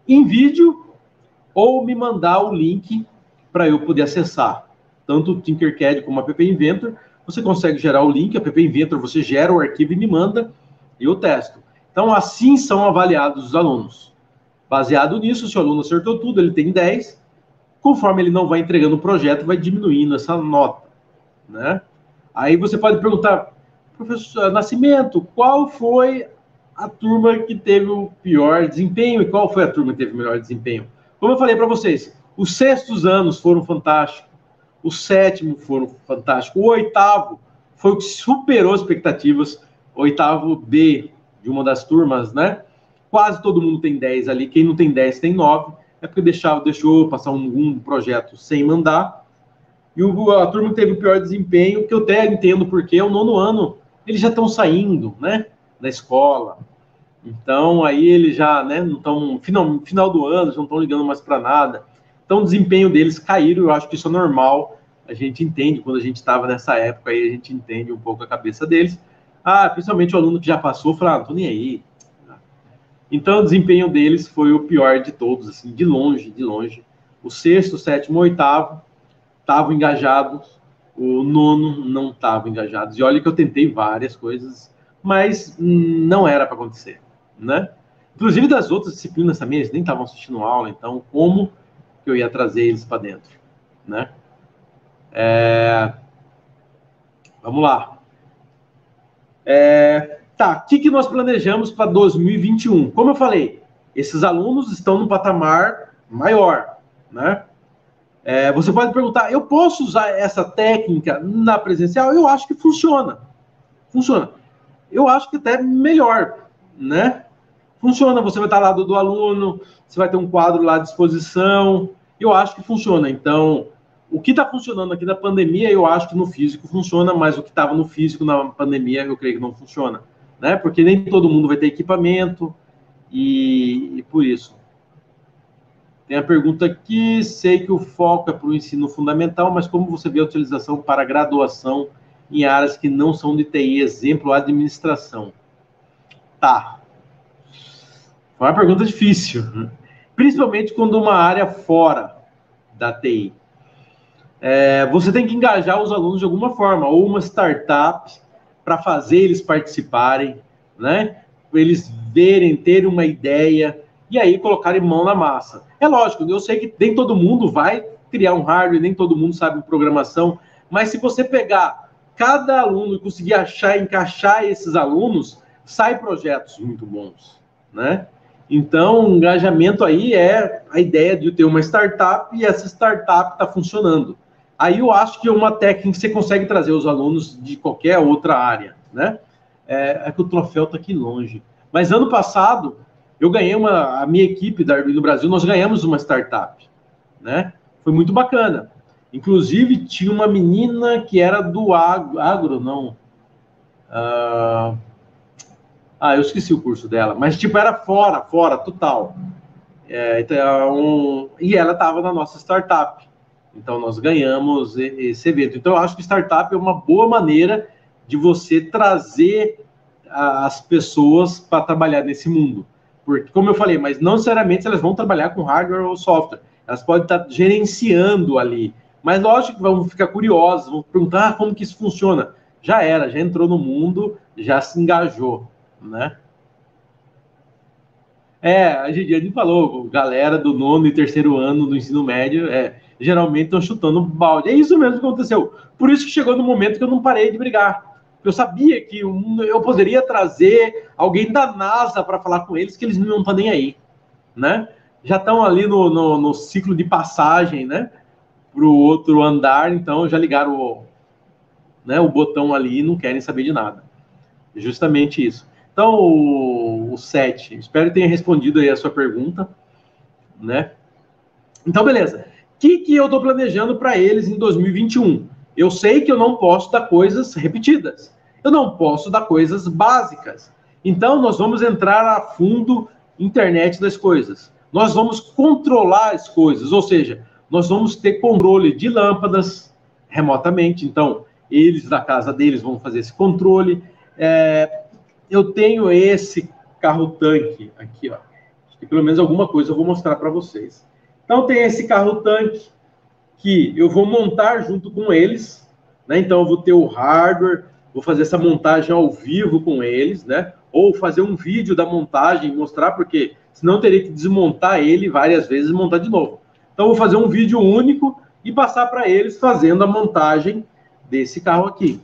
em vídeo ou me mandar o link para eu poder acessar. Tanto o Tinkercad como o App Inventor, você consegue gerar o link, App Inventor você gera o arquivo e me manda, e eu testo. Então, assim são avaliados os alunos. Baseado nisso, se o aluno acertou tudo, ele tem 10, conforme ele não vai entregando o projeto, vai diminuindo essa nota, né? Aí você pode perguntar, professor Nascimento, qual foi a turma que teve o pior desempenho e qual foi a turma que teve o melhor desempenho? Como eu falei para vocês, os 6º anos foram fantásticos, o 7º foram fantásticos, o 8º foi o que superou as expectativas, o 8º B de uma das turmas, né? Quase todo mundo tem 10 ali, quem não tem 10 tem 9, é porque deixou passar um projeto sem mandar. E a turma que teve o pior desempenho, que eu até entendo porque o 9º ano, eles já estão saindo, né, da escola. Então, aí eles já, né, não estão, final do ano, já não estão ligando mais para nada. Então, o desempenho deles caíram, eu acho que isso é normal. A gente entende, quando a gente estava nessa época, aí a gente entende um pouco a cabeça deles. Principalmente o aluno que já passou, fala, não tô nem aí. Então, o desempenho deles foi o pior de todos, assim, de longe, de longe. O 6º, 7º, 8º estavam engajados, o 9º não estava engajado. E olha que eu tentei várias coisas, mas não era para acontecer, né? Inclusive das outras disciplinas também, eles nem estavam assistindo aula, então como que eu ia trazer eles para dentro, né? Vamos lá. Tá, o que nós planejamos para 2021? Como eu falei, esses alunos estão num patamar maior, né? Você pode perguntar, eu posso usar essa técnica na presencial? Eu acho que funciona. Funciona. Eu acho que até melhor, né? Funciona, você vai estar lá do aluno, você vai ter um quadro lá à disposição. Eu acho que funciona. Então, o que está funcionando aqui na pandemia, eu acho que no físico funciona, mas o que estava no físico na pandemia, eu creio que não funciona, né? Porque nem todo mundo vai ter equipamento e por isso. Tem a pergunta aqui, sei que o foco é para o ensino fundamental, mas como você vê a utilização para graduação em áreas que não são de TI, exemplo, administração? Tá. Foi uma pergunta difícil, principalmente quando uma área fora da TI. Você tem que engajar os alunos de alguma forma, ou uma startup para fazer eles participarem, né? Eles verem, terem uma ideia e aí colocarem mão na massa. É lógico, eu sei que nem todo mundo vai criar um hardware, nem todo mundo sabe programação, mas se você pegar cada aluno e conseguir encaixar esses alunos, sai projetos muito bons, né? Então, o engajamento aí é a ideia de ter uma startup e essa startup está funcionando. Aí eu acho que é uma técnica que você consegue trazer os alunos de qualquer outra área, né? É que o troféu está aqui longe. Mas ano passado, eu ganhei a minha equipe da Arduino Brasil, nós ganhamos uma startup, né? Foi muito bacana. Inclusive, tinha uma menina que era do agro, não. Eu esqueci o curso dela, mas tipo, era fora, total. E ela estava na nossa startup. Então, nós ganhamos esse evento. Então, eu acho que startup é uma boa maneira de você trazer as pessoas para trabalhar nesse mundo. Porque, como eu falei, mas não necessariamente elas vão trabalhar com hardware ou software. Elas podem estar gerenciando ali. Mas, lógico que vão ficar curiosas, vão perguntar como que isso funciona. Já entrou no mundo, já se engajou, né? A Gidiane falou, galera do 9º e 3º ano do ensino médio, geralmente estão chutando balde. É isso mesmo que aconteceu. Por isso que chegou no momento que eu não parei de brigar. Eu sabia que eu poderia trazer alguém da NASA para falar com eles, que eles não estão nem aí, né? Já estão ali no ciclo de passagem, né? Para o outro andar, então já ligaram o botão ali e não querem saber de nada. Justamente isso. Então, o 7, espero que tenha respondido aí a sua pergunta, né? Então, beleza. O que eu estou planejando para eles em 2021? Eu sei que eu não posso dar coisas repetidas. Eu não posso dar coisas básicas. Então, nós vamos entrar a fundo internet das coisas. Nós vamos controlar as coisas, ou seja, nós vamos ter controle de lâmpadas remotamente. Então, eles da casa deles vão fazer esse controle. Eu tenho esse carro-tanque aqui, ó. Acho que pelo menos alguma coisa eu vou mostrar para vocês. Então, tem esse carro-tanque que eu vou montar junto com eles, né? Então, eu vou ter o hardware, vou fazer essa montagem ao vivo com eles, né? Ou fazer um vídeo da montagem, mostrar, porque senão eu teria que desmontar ele várias vezes e montar de novo. Então, eu vou fazer um vídeo único e passar para eles fazendo a montagem desse carro aqui.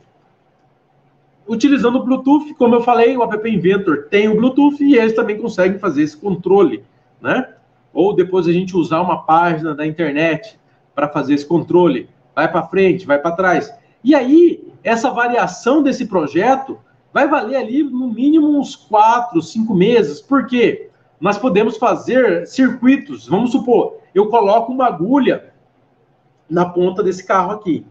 Utilizando o Bluetooth, como eu falei, o App Inventor tem o Bluetooth e eles também conseguem fazer esse controle, né? Ou depois a gente usar uma página da internet para fazer esse controle. Vai para frente, vai para trás. E aí, essa variação desse projeto vai valer ali no mínimo uns 4, 5 meses. Por quê? Nós podemos fazer circuitos. Vamos supor, eu coloco uma agulha na ponta desse carro aqui.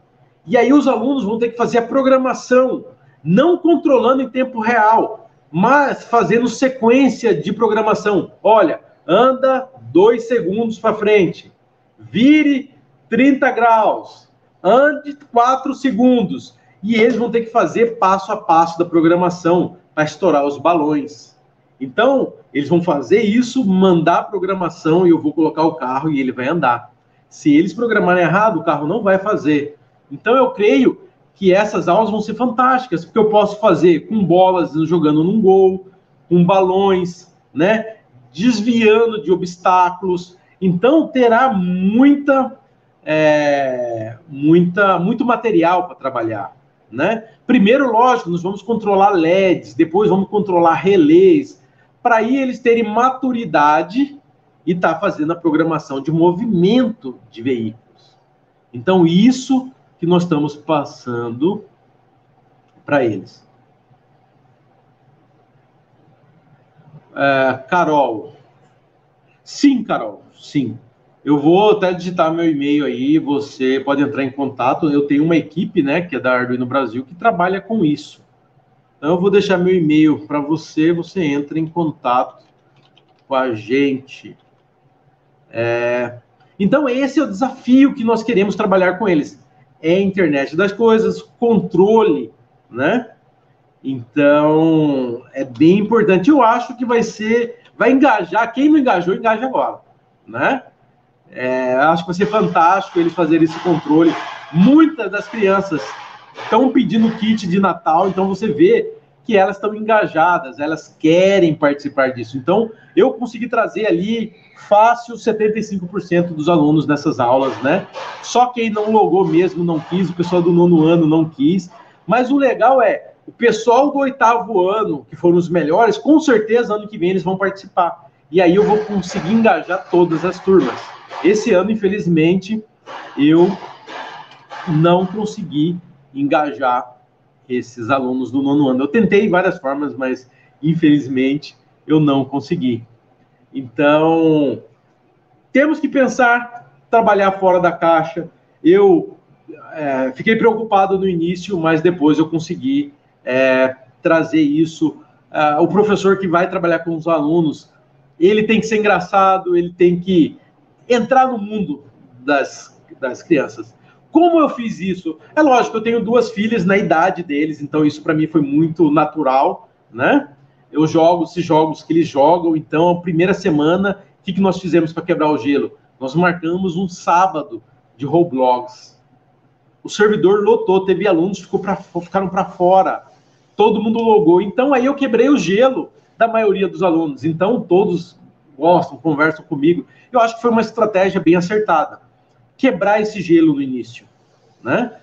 E aí os alunos vão ter que fazer a programação, não controlando em tempo real, mas fazendo sequência de programação. Olha, anda 2 segundos para frente, vire 30 graus, ande 4 segundos. E eles vão ter que fazer passo a passo da programação para estourar os balões. Então, eles vão fazer isso, mandar a programação e eu vou colocar o carro e ele vai andar. Se eles programarem errado, o carro não vai fazer. Então, eu creio que essas aulas vão ser fantásticas, porque eu posso fazer com bolas jogando num gol, com balões, né? Desviando de obstáculos. Então, terá muito material para trabalhar, né? Primeiro, lógico, nós vamos controlar LEDs, depois vamos controlar relés, para aí eles terem maturidade e estar fazendo a programação de movimento de veículos, Então, isso que nós estamos passando para eles. Carol. Sim, Carol, sim. Eu vou até digitar meu e-mail aí, você pode entrar em contato. Eu tenho uma equipe, né, que é da Arduino Brasil, que trabalha com isso. Então, eu vou deixar meu e-mail para você, você entra em contato com a gente. Então, esse é o desafio que nós queremos trabalhar com eles. É a internet das coisas, controle, né? Então, é bem importante. Eu acho que vai engajar. Quem não engajou, engaja agora, né? Acho que vai ser fantástico eles fazerem esse controle. Muitas das crianças estão pedindo kit de Natal, então você vê que elas estão engajadas, elas querem participar disso. Então, eu consegui trazer ali fácil 75% dos alunos nessas aulas, né? Só quem não logou mesmo não quis, o pessoal do 9º ano não quis. Mas o legal é, o pessoal do 8º ano, que foram os melhores, com certeza ano que vem eles vão participar. E aí eu vou conseguir engajar todas as turmas. Esse ano, infelizmente, eu não consegui engajar esses alunos do 9º ano. Eu tentei várias formas, mas infelizmente eu não consegui. Então, temos que pensar, trabalhar fora da caixa. Eu fiquei preocupado no início, mas depois eu consegui trazer isso. O professor que vai trabalhar com os alunos, ele tem que ser engraçado, ele tem que entrar no mundo das crianças. Como eu fiz isso? É lógico, eu tenho 2 filhas na idade deles, então isso para mim foi muito natural, né? Eu jogo esses jogos que eles jogam, então a primeira semana, o que nós fizemos para quebrar o gelo? Nós marcamos um sábado de Roblox. O servidor lotou, teve alunos que ficaram para fora, todo mundo logou. Então aí eu quebrei o gelo da maioria dos alunos. Então todos gostam, conversam comigo. Eu acho que foi uma estratégia bem acertada. Quebrar esse gelo no início, né?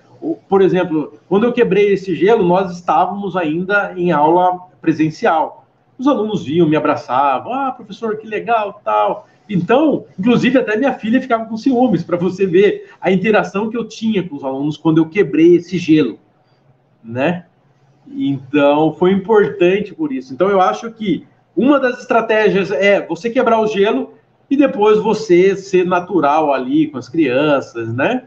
Por exemplo, quando eu quebrei esse gelo, nós estávamos ainda em aula presencial. Os alunos vinham, me abraçavam, professor, que legal, tal. Então, inclusive, até minha filha ficava com ciúmes, para você ver a interação que eu tinha com os alunos quando eu quebrei esse gelo, né? Então, foi importante por isso. Então, eu acho que uma das estratégias é você quebrar o gelo e depois você ser natural ali com as crianças, né?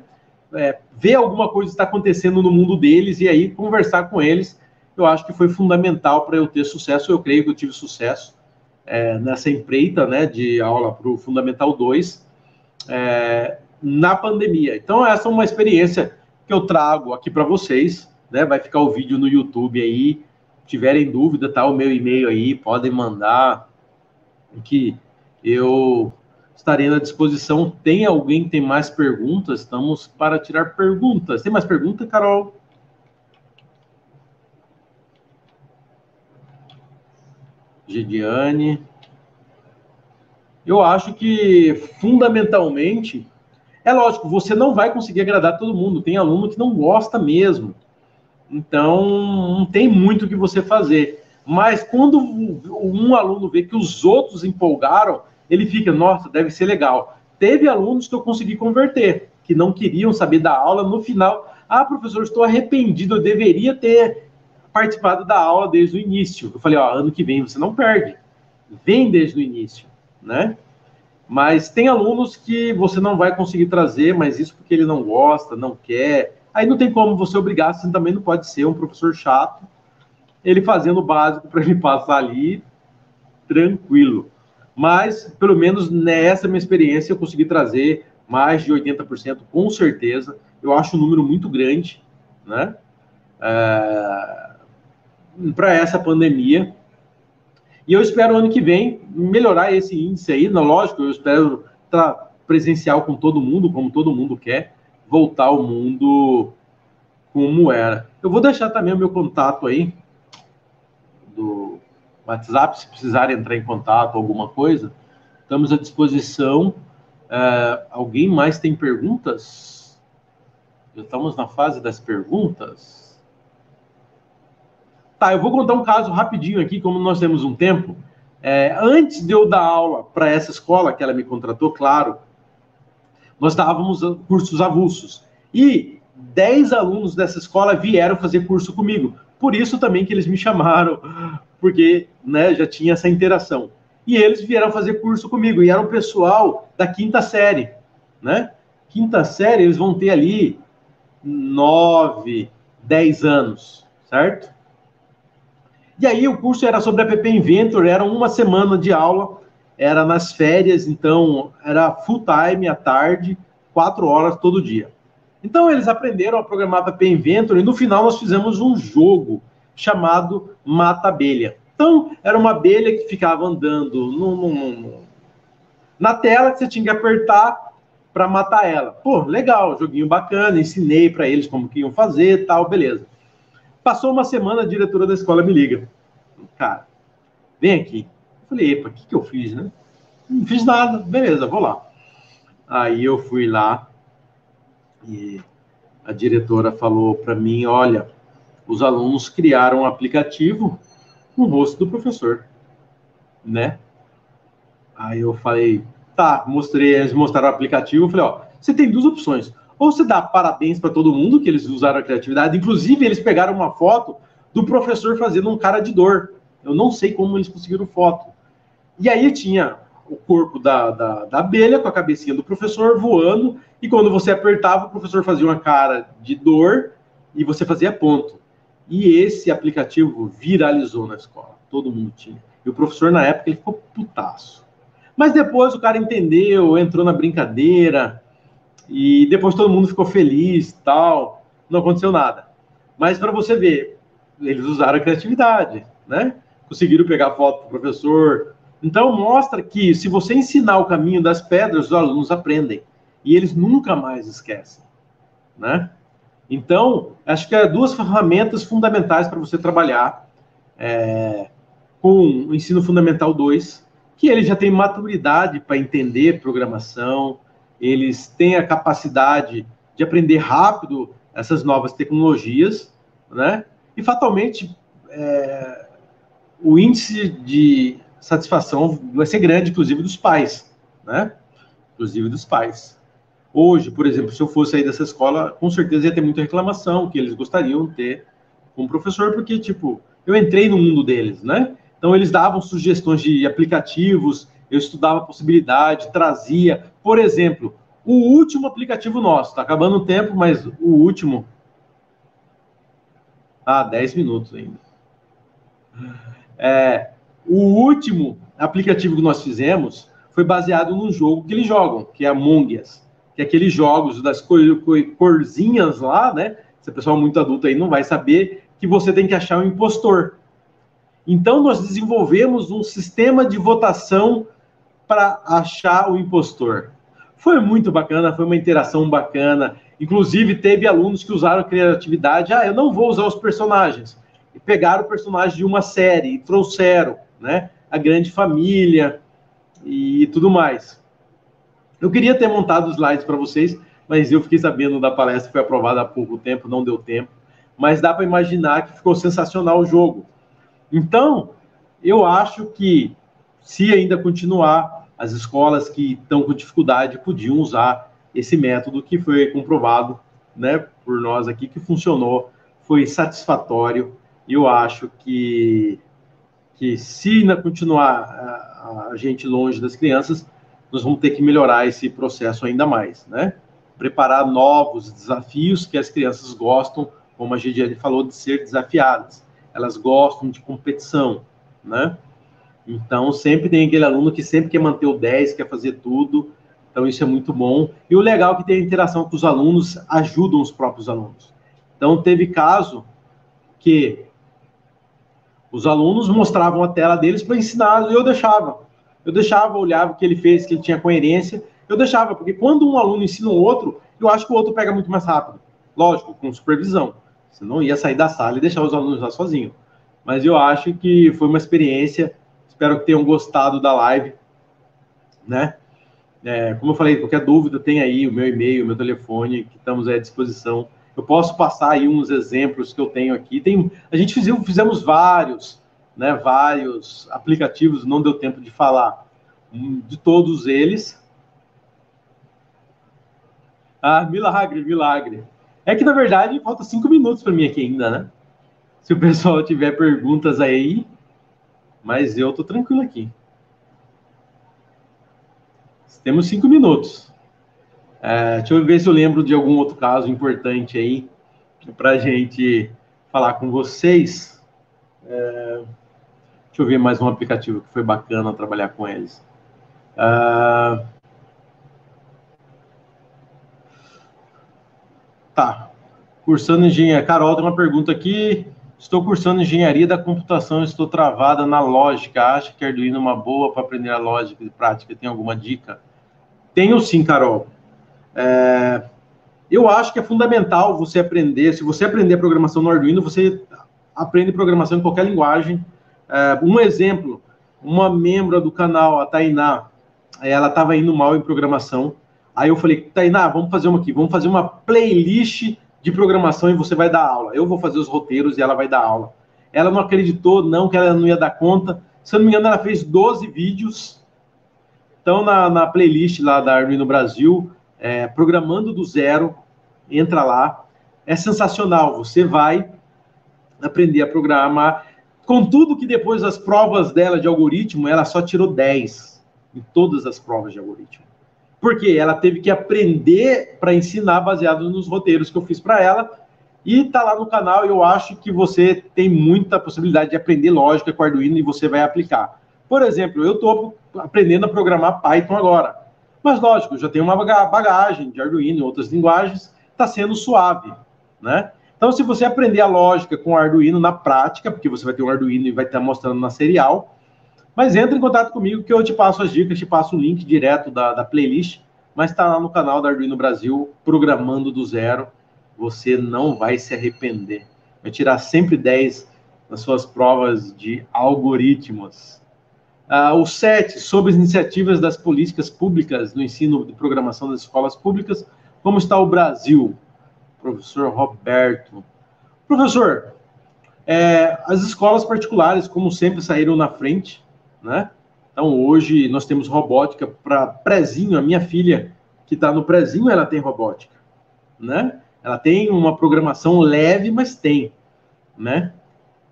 Ver alguma coisa que está acontecendo no mundo deles e aí conversar com eles. Eu acho que foi fundamental para eu ter sucesso. Eu creio que eu tive sucesso nessa empreita, né, de aula para o Fundamental 2 na pandemia. Então, essa é uma experiência que eu trago aqui para vocês, né? Vai ficar o vídeo no YouTube aí. Se tiverem dúvida, tá o meu e-mail aí, podem mandar, que eu estarei na disposição. Tem alguém que tem mais perguntas? Estamos para tirar perguntas. Tem mais pergunta, Carol? Gidiane. Eu acho que, fundamentalmente, é lógico, você não vai conseguir agradar todo mundo. Tem aluno que não gosta mesmo. Então, não tem muito o que você fazer. Mas quando um aluno vê que os outros empolgaram, ele fica, nossa, deve ser legal. Teve alunos que eu consegui converter, que não queriam saber da aula. No final, professor, estou arrependido, eu deveria ter participado da aula desde o início. Eu falei, ano que vem você não perde. Vem desde o início, né? Mas tem alunos que você não vai conseguir trazer, mas isso porque ele não gosta, não quer. Aí não tem como você obrigar, assim também não pode ser um professor chato, ele fazendo o básico para ele passar ali tranquilo. Mas, pelo menos nessa minha experiência, eu consegui trazer mais de 80%, com certeza. Eu acho um número muito grande, né? Para essa pandemia. E eu espero ano que vem melhorar esse índice aí. Lógico, eu espero estar presencial com todo mundo, como todo mundo quer, voltar ao mundo como era. Eu vou deixar também o meu contato aí do WhatsApp, se precisarem entrar em contato, alguma coisa, estamos à disposição. Alguém mais tem perguntas? Já estamos na fase das perguntas. Tá, eu vou contar um caso rapidinho aqui, como nós temos um tempo. Antes de eu dar aula para essa escola que ela me contratou, claro, nós dávamos cursos avulsos. E 10 alunos dessa escola vieram fazer curso comigo. Por isso também que eles me chamaram, porque, né, já tinha essa interação. E eles vieram fazer curso comigo, e era um pessoal da quinta série, né? Quinta série, eles vão ter ali 9, 10 anos, certo? E aí o curso era sobre App Inventor, era uma semana de aula, era nas férias, então era full time à tarde, 4 horas todo dia. Então eles aprenderam a programar App Inventor e no final nós fizemos um jogo chamado Mata Abelha. Então era uma abelha que ficava andando na tela que você tinha que apertar para matar ela. Pô, legal, joguinho bacana, ensinei para eles como que iam fazer, tal, beleza. Passou uma semana, a diretora da escola me liga. Cara, vem aqui. Eu falei, epa, o que eu fiz, né? Não fiz nada, beleza, vou lá. Aí eu fui lá e a diretora falou para mim, olha, os alunos criaram um aplicativo com o rosto do professor, né? Aí eu falei, tá, eles mostraram o aplicativo, eu falei, ó, você tem duas opções. Ou você dá parabéns para todo mundo que eles usaram a criatividade, inclusive eles pegaram uma foto do professor fazendo um cara de dor. Eu não sei como eles conseguiram foto. E aí tinha o corpo da abelha com a cabecinha do professor voando, e quando você apertava, o professor fazia uma cara de dor e você fazia ponto. E esse aplicativo viralizou na escola. Todo mundo tinha. E o professor, na época, ele ficou putaço. Mas depois o cara entendeu, entrou na brincadeira, e depois todo mundo ficou feliz, tal, não aconteceu nada. Mas para você ver, eles usaram a criatividade, né? Conseguiram pegar foto do professor. Então mostra que se você ensinar o caminho das pedras, os alunos aprendem. E eles nunca mais esquecem, né? Então, acho que é duas ferramentas fundamentais para você trabalhar com o ensino fundamental 2, que eles já têm maturidade para entender programação, eles têm a capacidade de aprender rápido essas novas tecnologias, né? E fatalmente o índice de satisfação vai ser grande, inclusive dos pais, né? Inclusive dos pais. Hoje, por exemplo, se eu fosse sair dessa escola, com certeza ia ter muita reclamação que eles gostariam de ter com o professor, porque, tipo, eu entrei no mundo deles, né? Então, eles davam sugestões de aplicativos, eu estudava a possibilidade, trazia. Por exemplo, o último aplicativo nosso, tá acabando o tempo, mas o último. 10 minutos ainda. O último aplicativo que nós fizemos foi baseado num jogo que eles jogam, que é Among Us, que é aqueles jogos das corzinhas lá, né? Se o pessoal muito adulto aí não vai saber, que você tem que achar um impostor. Então, nós desenvolvemos um sistema de votação para achar o impostor. Foi muito bacana, foi uma interação bacana. Inclusive, teve alunos que usaram a criatividade. Eu não vou usar os personagens. E pegaram o personagem de uma série e trouxeram, né? A grande família e tudo mais. Eu queria ter montado os slides para vocês, mas eu fiquei sabendo da palestra que foi aprovada há pouco tempo, não deu tempo. Mas dá para imaginar que ficou sensacional o jogo. Então, eu acho que, se ainda continuar, as escolas que estão com dificuldade podiam usar esse método que foi comprovado, né, por nós aqui, que funcionou, foi satisfatório. Eu acho que se ainda continuar a gente longe das crianças, nós vamos ter que melhorar esse processo ainda mais, né? Preparar novos desafios que as crianças gostam, como a Gigiane falou, de ser desafiadas. Elas gostam de competição, né? Então, sempre tem aquele aluno que sempre quer manter o 10, quer fazer tudo. Então, isso é muito bom. E o legal é que tem a interação com os alunos, ajudam os próprios alunos. Então, teve caso que os alunos mostravam a tela deles para ensinar, e eu deixava, olhava o que ele fez, que ele tinha coerência, eu deixava, porque quando um aluno ensina o outro, eu acho que o outro pega muito mais rápido. Lógico, com supervisão. Você não ia sair da sala e deixar os alunos lá sozinhos. Mas eu acho que foi uma experiência, espero que tenham gostado da live, né? Como eu falei, qualquer dúvida, tem aí o meu e-mail, o meu telefone, que estamos à disposição. Eu posso passar aí uns exemplos que eu tenho aqui. A gente fizemos vários, né, vários aplicativos, não deu tempo de falar de todos eles. Ah, milagre, milagre. É que, na verdade, falta 5 minutos para mim aqui ainda, né? Se o pessoal tiver perguntas aí, mas eu tô tranquilo aqui. Temos 5 minutos. Deixa eu ver se eu lembro de algum outro caso importante aí para a gente falar com vocês. Deixa eu ver mais um aplicativo que foi bacana trabalhar com eles. Tá. Cursando engenharia. Carol, tem uma pergunta aqui. Estou cursando engenharia da computação, estou travada na lógica. Acha que Arduino é uma boa para aprender a lógica e prática? Tem alguma dica? Tenho sim, Carol. Eu acho que é fundamental você aprender. Se você aprender programação no Arduino, você aprende programação em qualquer linguagem. Um exemplo, uma membro do canal, a Tainá, ela estava indo mal em programação. Aí eu falei, Tainá, vamos fazer uma aqui, vamos fazer uma playlist de programação e você vai dar aula. Eu vou fazer os roteiros e ela vai dar aula. Ela não acreditou, não, que ela não ia dar conta. Se eu não me engano, ela fez 12 vídeos. Então, na playlist lá da Arduino Brasil, Programando do Zero, entra lá. É sensacional, você vai aprender a programar. Contudo que depois das provas dela de algoritmo, ela só tirou 10 em todas as provas de algoritmo. Por quê? Ela teve que aprender para ensinar baseado nos roteiros que eu fiz para ela. E tá lá no canal, eu acho que você tem muita possibilidade de aprender lógica com Arduino e você vai aplicar. Por exemplo, eu estou aprendendo a programar Python agora. Mas, lógico, eu já tenho uma bagagem de Arduino e outras linguagens, está sendo suave, né? Então, se você aprender a lógica com Arduino na prática, porque você vai ter um Arduino e vai estar mostrando na serial, mas entra em contato comigo que eu te passo as dicas, te passo o link direto da playlist, mas está lá no canal da Arduino Brasil, Programando do Zero. Você não vai se arrepender. Vai tirar sempre 10 nas suas provas de algoritmos. O 7, sobre as iniciativas das políticas públicas no ensino de programação das escolas públicas, como está o Brasil? Professor Roberto. Professor, as escolas particulares, como sempre, saíram na frente, né? Então, hoje, nós temos robótica para prezinho. A minha filha, que está no prezinho, ela tem robótica, né? Ela tem uma programação leve, mas tem, né?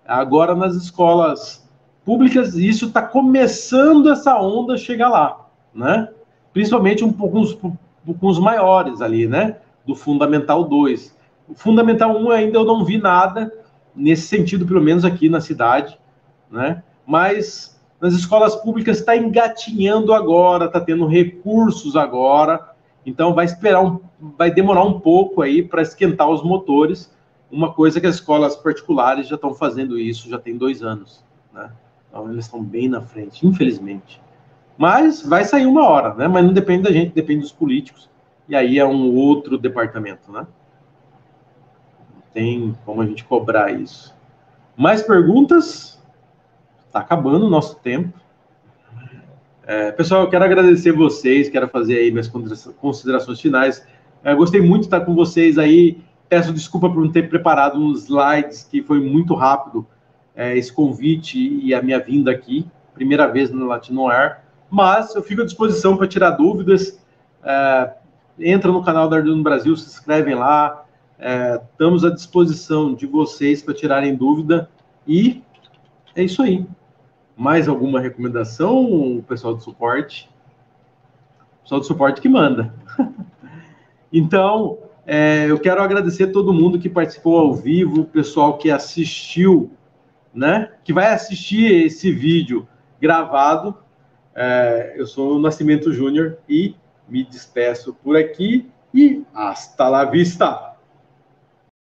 Agora, nas escolas públicas, isso está começando essa onda a chegar lá, né? Principalmente um pouco com os maiores ali, né? Do Fundamental 2. O Fundamental 1 ainda eu não vi nada nesse sentido, pelo menos aqui na cidade, né? Mas nas escolas públicas está engatinhando agora, está tendo recursos agora, então vai demorar um pouco aí para esquentar os motores, uma coisa que as escolas particulares já estão fazendo isso já tem 2 anos, né? Então eles estão bem na frente, infelizmente. Mas vai sair uma hora, né? Mas não depende da gente, depende dos políticos, e aí é um outro departamento, né? Não tem como a gente cobrar isso. Mais perguntas? Está acabando o nosso tempo. Pessoal, eu quero agradecer vocês, quero fazer aí minhas considerações finais. Gostei muito de estar com vocês aí. Peço desculpa por não ter preparado uns slides, que foi muito rápido esse convite e a minha vinda aqui. Primeira vez no Latinoar. Mas eu fico à disposição para tirar dúvidas. Entra no canal da Arduino Brasil, se inscrevem lá. Estamos à disposição de vocês para tirarem dúvida. E é isso aí. Mais alguma recomendação, pessoal do suporte? O pessoal do suporte que manda. Então, eu quero agradecer a todo mundo que participou ao vivo, o pessoal que assistiu, né? Que vai assistir esse vídeo gravado. Eu sou o Nascimento Júnior e me despeço por aqui e hasta la vista!